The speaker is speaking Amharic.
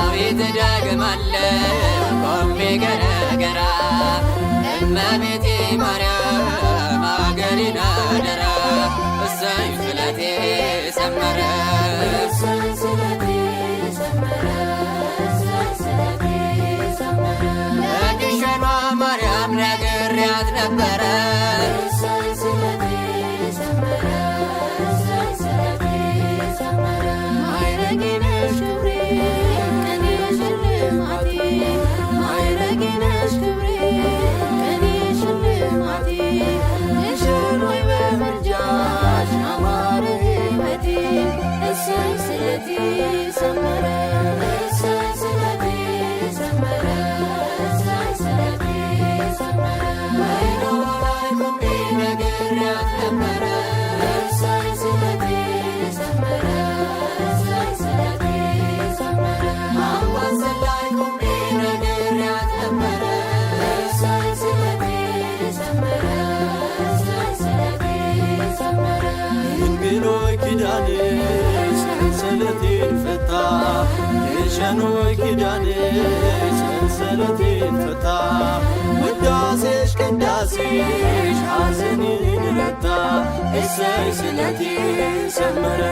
ዳዊት ደግማለሁ ቆሜ ገረገራ እመቤቴ ማርያም አገሬን አደራ እሰይ ስለቴ ሰመረ እሰይ ስለቴ ሰመረ እሰይ ስለቴ ሰመረ ለግሸኗ ማርያም ነግሬያት ነበረ እሰይ ስለቴ ሰመረ እሰይ ስለቴ ሰመረ ማዕረጌ ነሽ ክብሬ ቀኔ ሽልማቴ ማዕረጌ ነሽ ክብሬ ቀኔ ሽልማቴ ግሸን ሆይ በምልጃሽ አማረ ሕይወቴ እሰይ ስለቴ ሰመረ እሰይ ስለቴ ሰመረ እሰይ ስለቴ ሰመረ በይኖራ ላይ ቆሜ ነግሬያት ነበረ እሰይ ስለቴ ሰመረ እሰይ ስለቴ ሰመረ አምባሰል ላይ ቆሜ ነግሬያት ነበረ እሰይ ስለቴ ሰመረ እሰይ ስለቴ ሰመረ ድንግል ሆይ ኪዳንሽ ሰንሰለቴን ፈታ ግሸን ሆይ ኪዳንሽ ሰንሰለቴን ፈታ ውዳሴሽ ቅዳሴሽ ሐዘኔን ረታ እሰይ ስለቴ ሰመረ